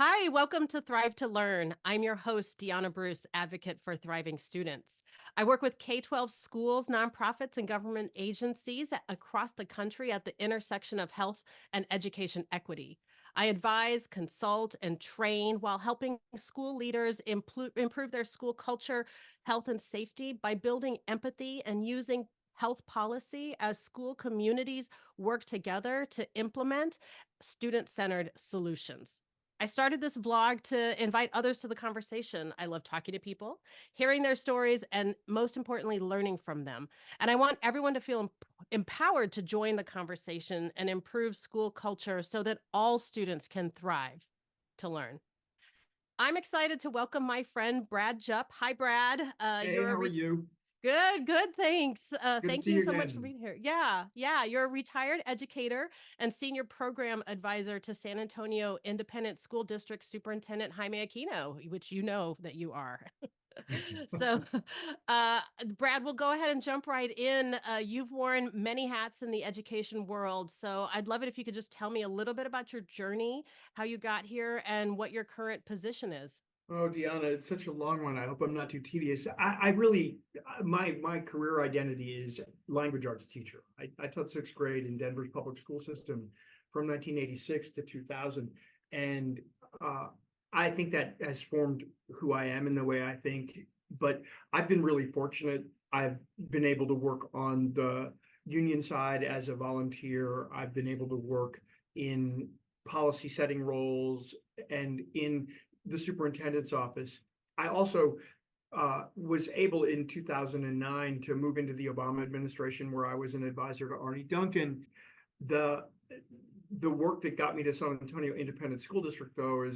Hi, welcome to Thrive to Learn. I'm your host, Deanna Bruce, advocate for thriving students. I work with K-12 schools, nonprofits, and government agencies across the country at the intersection of health and education equity. I advise, consult, and train while helping school leaders improve their school culture, health, and safety by building empathy and using health policy as school communities work together to implement student-centered solutions. I started this vlog to invite others to the conversation. I love talking to people, hearing their stories, and most importantly, learning from them. And I want everyone to feel empowered to join the conversation and improve school culture so that all students can thrive to learn. I'm excited to welcome my friend Brad Jupp. Hi, Brad. Hey, how are you? Good, thanks. Good to Thank see you you so much for again. being here. Yeah, you're a retired educator and senior program advisor to San Antonio Independent School District Superintendent Jaime Aquino, which you know that you are. So, uh, Brad, we'll go ahead and jump right in. You've worn many hats in the education world, so I'd love it if you could just tell me a little bit about your journey, how you got here, and what your current position is. Oh, Deanna, it's such a long one. I hope I'm not too tedious. I really, my career identity is language arts teacher. I taught sixth grade in Denver's public school system from 1986 to 2000. And uh, I think that has formed who I am and the way I think. But I've been really fortunate. I've been able to work on the union side as a volunteer. I've been able to work in policy setting roles and in the superintendent's office. I also was able in 2009 to move into the Obama administration, where I was an advisor to Arnie Duncan. The the work that got me to San Antonio Independent School District, though,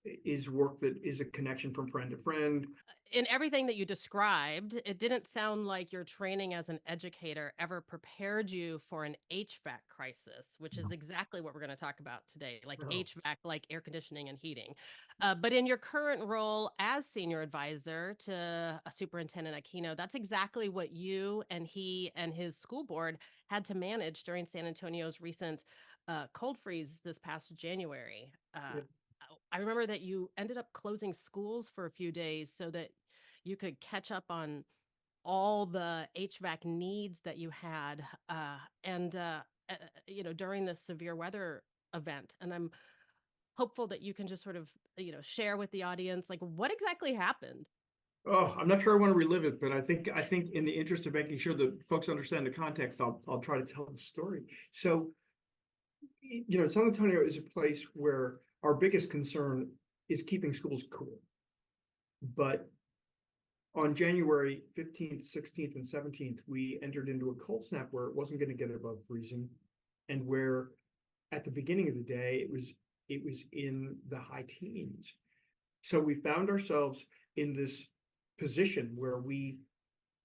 is work that is a connection from friend to friend. In everything that you described, it didn't sound like your training as an educator ever prepared you for an HVAC crisis, which is No. exactly what we're going to talk about today, like Oh, HVAC, like air conditioning and heating. But in your current role as senior advisor to a superintendent Aquino, that's exactly what you and he and his school board had to manage during San Antonio's recent cold freeze this past January. yeah. I remember that you ended up closing schools for a few days so that you could catch up on all the HVAC needs that you had, and during this severe weather event. And I'm hopeful that you can just sort of share with the audience like what exactly happened. Oh, I'm not sure I want to relive it, but I think in the interest of making sure that folks understand the context, I'll try to tell the story. So, San Antonio is a place where our biggest concern is keeping schools cool. But on January 15th, 16th, and 17th, we entered into a cold snap where it wasn't going to get above freezing, and where at the beginning of the day it was in the high teens. So we found ourselves in this position where we,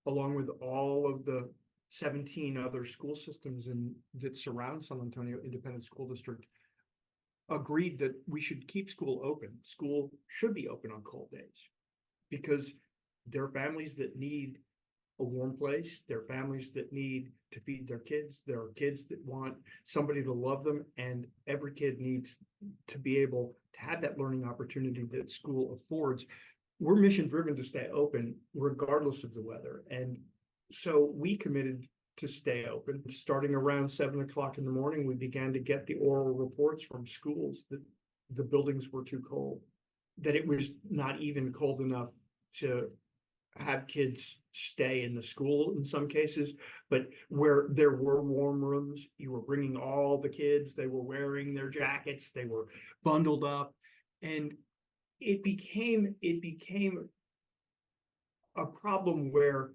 along with all of the 17 other school systems that surround San Antonio Independent School District, agreed that we should keep school open. School should be open on cold days because there are families that need a warm place. There are families that need to feed their kids. There are kids that want somebody to love them, and every kid needs to be able to have that learning opportunity that school affords. We're mission driven to stay open regardless of the weather. And so we committed to stay open. Starting around 7 o'clock in the morning, we began to get the oral reports from schools that the buildings were too cold, that it was not even cold enough to have kids stay in the school in some cases, but where there were warm rooms, you were bringing all the kids, they were wearing their jackets, they were bundled up, and it became a problem where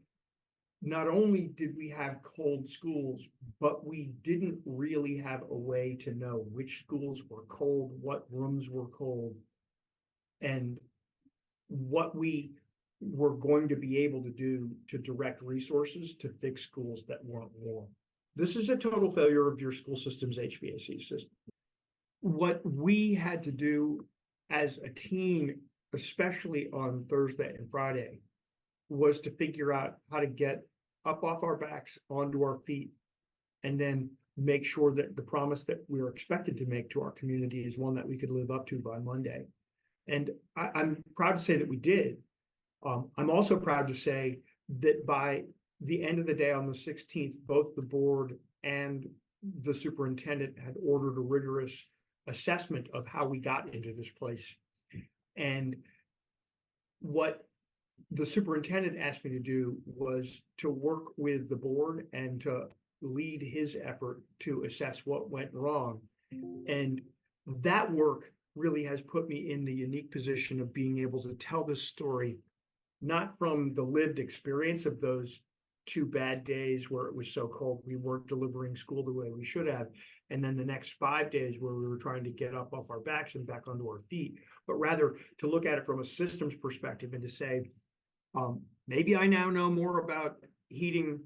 not only did we have cold schools, but we didn't really have a way to know which schools were cold, what rooms were cold, and what we were going to be able to do to direct resources to fix schools that weren't warm. This is a total failure of your school system's HVAC system. What we had to do as a team, especially on Thursday and Friday, was to figure out how to get up off our backs onto our feet and then make sure that the promise that we are expected to make to our community is one that we could live up to by Monday. And I'm proud to say that we did. I'm also proud to say that by the end of the day on the 16th, both the board and the superintendent had ordered a rigorous assessment of how we got into this place. And what the superintendent asked me to do was to work with the board and to lead his effort to assess what went wrong. And that work really has put me in the unique position of being able to tell this story, not from the lived experience of those 2 bad days where it was so cold we weren't delivering school the way we should have, and then the next 5 days where we were trying to get up off our backs and back onto our feet, but rather to look at it from a systems perspective and to say, maybe I now know more about heating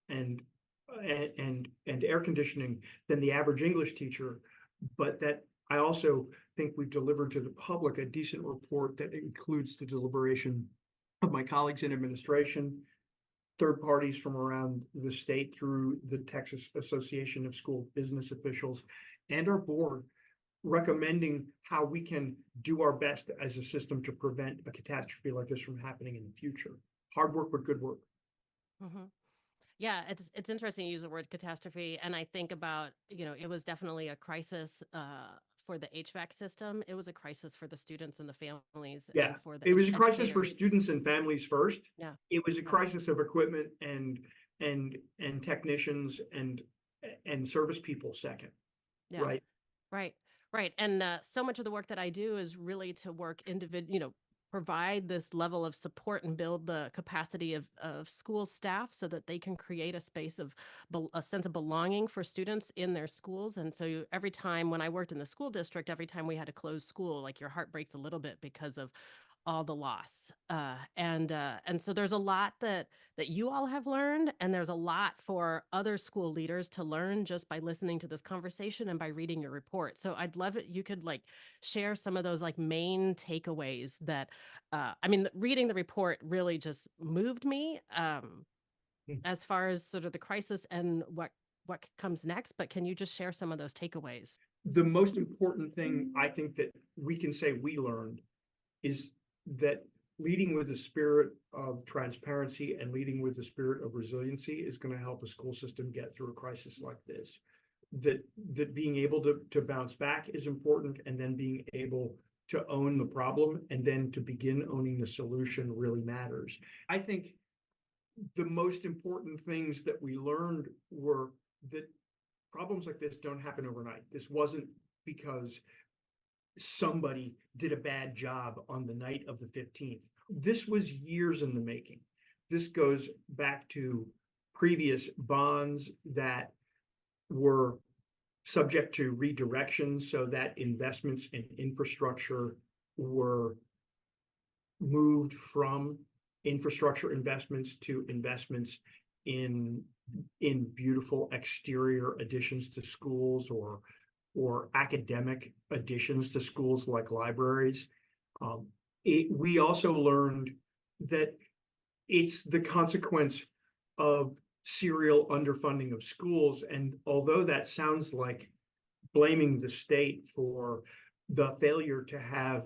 and air conditioning than the average English teacher, but that I also think we've delivered to the public a decent report that includes the deliberation of my colleagues in administration, third parties from around the state through the Texas Association of School Business Officials, and our board, recommending how we can do our best as a system to prevent a catastrophe like this from happening in the future. Hard work, but good work. Mm-hmm. Yeah, it's interesting you use the word catastrophe, and I think about, it was definitely a crisis for the HVAC system. It was a crisis for the students and the families, Yeah, and for the it was a crisis for educators. students and families first. Yeah, It was a yeah, crisis of equipment and technicians and service people second, yeah. right? Right, right. And so much of the work that I do is really to work provide this level of support and build the capacity of school staff so that they can create a space of a sense of belonging for students in their schools. And so every time when I worked in the school district, every time we had to close school, like your heart breaks a little bit because of all the loss. And so there's a lot that you all have learned, and there's a lot for other school leaders to learn just by listening to this conversation and by reading your report. So I'd love it. You could share some of those main takeaways that, reading the report really just moved me, as far as sort of the crisis and what comes next. But can you just share some of those takeaways? The most important thing I think that we can say we learned is that leading with the spirit of transparency and leading with the spirit of resiliency is going to help a school system get through a crisis like this. That being able to bounce back is important, and then being able to own the problem and then to begin owning the solution really matters. I think the most important things that we learned were that problems like this don't happen overnight. This wasn't because somebody did a bad job on the night of the 15th. This was years in the making. This goes back to previous bonds that were subject to redirection so that investments in infrastructure were moved from infrastructure investments to investments in beautiful exterior additions to schools or academic additions to schools like libraries. We also learned that it's the consequence of serial underfunding of schools. And although that sounds like blaming the state for the failure to have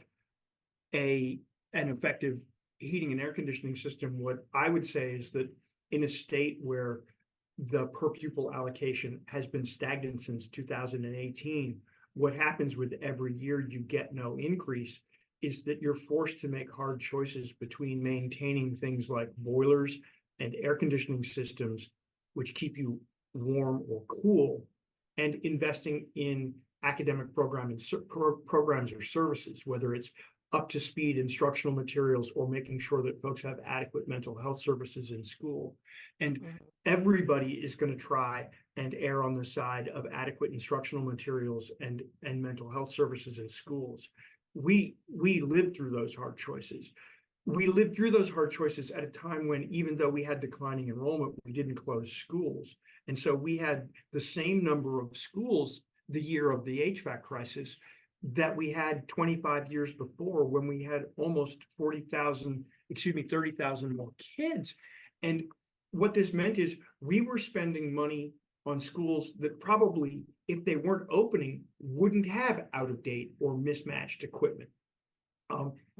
an effective heating and air conditioning system, what I would say is that in a state where the per pupil allocation has been stagnant since 2018, what happens with every year you get no increase is that you're forced to make hard choices between maintaining things like boilers and air conditioning systems, which keep you warm or cool, and investing in academic programs or services, whether it's up to speed instructional materials or making sure that folks have adequate mental health services in school. And everybody is going to try and err on the side of adequate instructional materials and mental health services in schools. We lived through those hard choices. We lived through those hard choices at a time when, even though we had declining enrollment, we didn't close schools. And so we had the same number of schools the year of the HVAC crisis that we had 25 years before, when we had almost 30,000 more kids. And what this meant is we were spending money on schools that probably, if they weren't opening, wouldn't have out of date or mismatched equipment.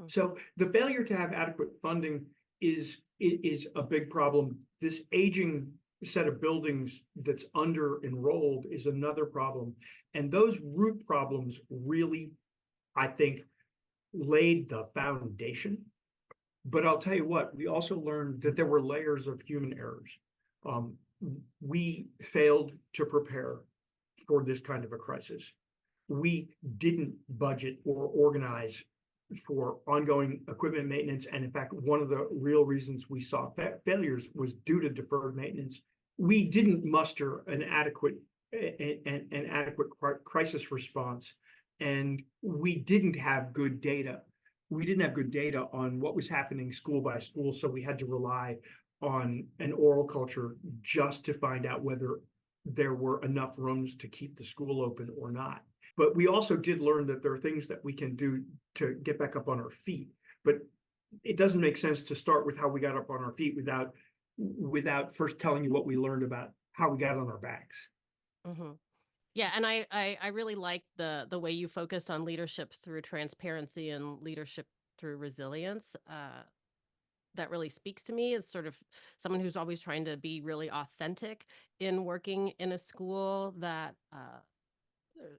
So the failure to have adequate funding is a big problem. This aging set of buildings that's under enrolled is another problem. And those root problems really, I think, laid the foundation. But I'll tell you what, we also learned that there were layers of human errors. We failed to prepare for this kind of a crisis. We didn't budget or organize for ongoing equipment maintenance. And in fact, one of the real reasons we saw failures was due to deferred maintenance. We didn't muster an adequate crisis response, and we didn't have good data. We didn't have good data on what was happening school by school, so we had to rely on an oral culture just to find out whether there were enough rooms to keep the school open or not. But we also did learn that there are things that we can do to get back up on our feet. But it doesn't make sense to start with how we got up on our feet without first telling you what we learned about how we got on our backs. Mm-hmm. Yeah, and I really like the way you focused on leadership through transparency and leadership through resilience. That really speaks to me as sort of someone who's always trying to be really authentic in working in a school. That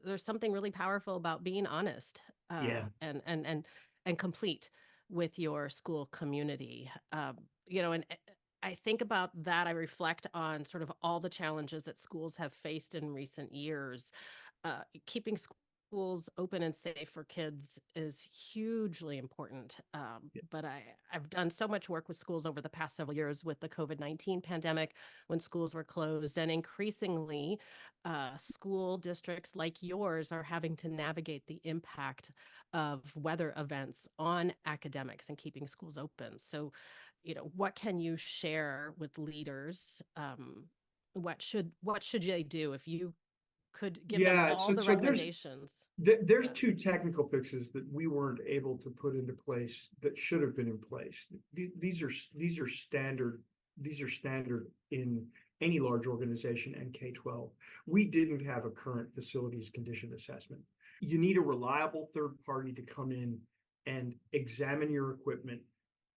there's something really powerful about being honest, Yeah. and complete with your school community. And I think about that. I reflect on sort of all the challenges that schools have faced in recent years. Keeping schools open and safe for kids is hugely important. Yeah. But I've done so much work with schools over the past several years with the COVID-19 pandemic when schools were closed. And increasingly, school districts like yours are having to navigate the impact of weather events on academics and keeping schools open. So, what can you share with leaders? What should they do if you could give them Yeah, all the so there's recommendations? there's Yeah. two technical fixes that we weren't able to put into place that should have been in place. These are standard in any large organization and K-12. We didn't have a current facilities condition assessment. You need a reliable third party to come in and examine your equipment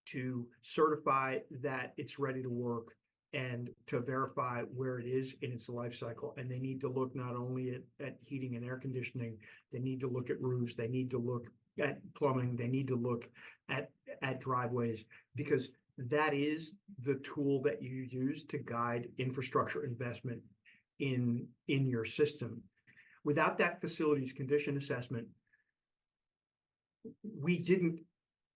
to certify that it's ready to work and to verify where it is in its life cycle. And they need to look not only at heating and air conditioning, they need to look at roofs, they need to look at plumbing, they need to look at driveways, because that is the tool that you use to guide infrastructure investment in your system. Without that facilities condition assessment, we didn't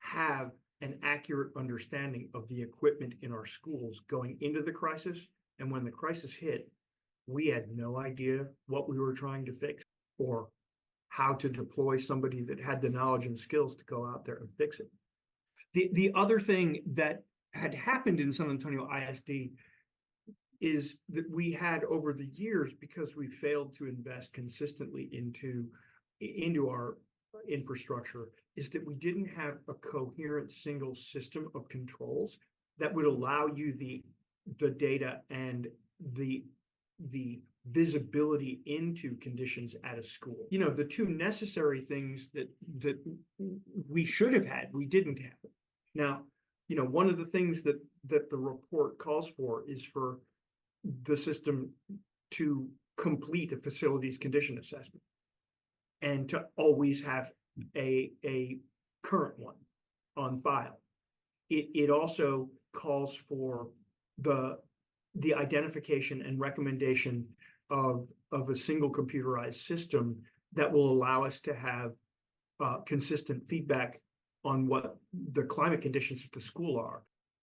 have an accurate understanding of the equipment in our schools going into the crisis. And when the crisis hit, we had no idea what we were trying to fix or how to deploy somebody that had the knowledge and skills to go out there and fix it. The other thing that had happened in San Antonio ISD is that we had over the years, because we failed to invest consistently into our infrastructure, is that we didn't have a coherent single system of controls that would allow you the data and the visibility into conditions at a school. The two necessary things that we should have had, we didn't have. Now, one of the things that the report calls for is for the system to complete a facilities condition assessment and to always have a current one on file. It also calls for the identification and recommendation of a single computerized system that will allow us to have consistent feedback on what the climate conditions at the school are.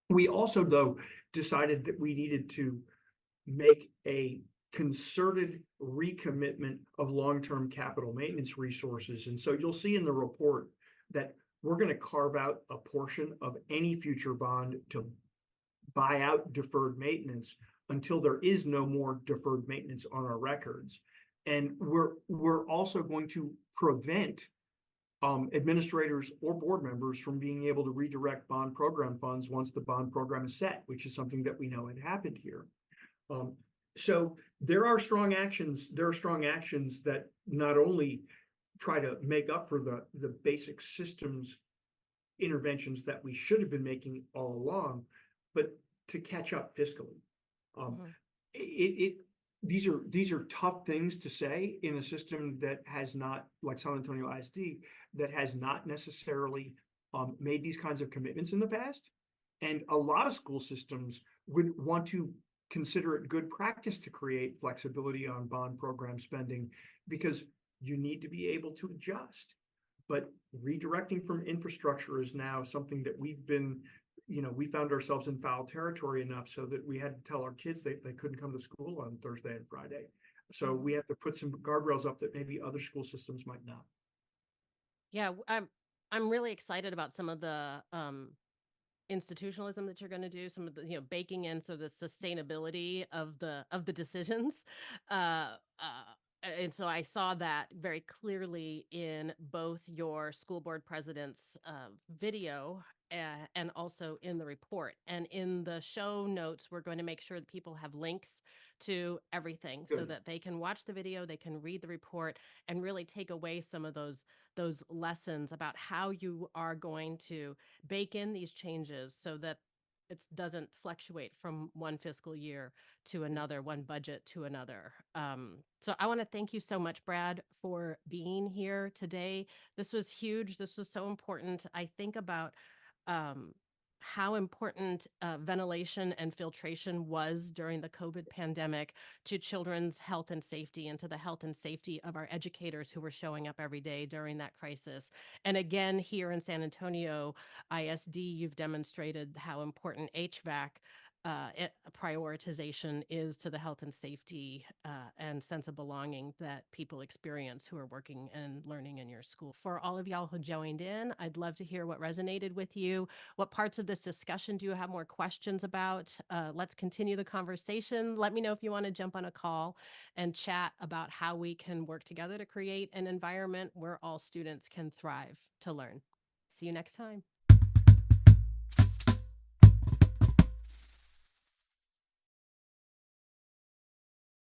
We also, though, decided that we needed to make a concerted recommitment of long-term capital maintenance resources. And so you'll see in the report that we're going to carve out a portion of any future bond to buy out deferred maintenance until there is no more deferred maintenance on our records. And we're also going to prevent administrators or board members from being able to redirect bond program funds once the bond program is set, which is something that we know had happened here. So there are strong actions, that not only try to make up for the basic systems interventions that we should have been making all along, but to catch up fiscally. Um, Mhm. it these are tough things to say in a system that has not, like San Antonio ISD, that has not necessarily made these kinds of commitments in the past. And a lot of school systems would want to consider it good practice to create flexibility on bond program spending because you need to be able to adjust. But redirecting from infrastructure is now something that we found ourselves in foul territory enough so that we had to tell our kids they couldn't come to school on Thursday and Friday. So Mhm. we have to put some guardrails up that maybe other school systems might not. Yeah, I'm really excited about some of the institutionalism that you're going to do, some of the, baking in so the sustainability of the decisions. And so I saw that very clearly in both your school board president's video, and also in the report. And in the show notes, we're going to make sure that people have links to everything so Good. that they can watch the video, they can read the report, and really take away some of those lessons about how you are going to bake in these changes so that it doesn't fluctuate from one fiscal year to another, one budget to another. So I want to thank you so much, Brad, for being here today. This was huge. This was so important. I think about um, how important ventilation and filtration was during the COVID pandemic to children's health and safety, and to the health and safety of our educators who were showing up every day during that crisis. And again, here in San Antonio ISD, you've demonstrated how important HVAC prioritization is to the health and safety and sense of belonging that people experience who are working and learning in your school. For all of y'all who joined in, I'd love to hear what resonated with you. What parts of this discussion do you have more questions about? Let's continue the conversation. Let me know if you want to jump on a call and chat about how we can work together to create an environment where all students can thrive to learn. See you next time.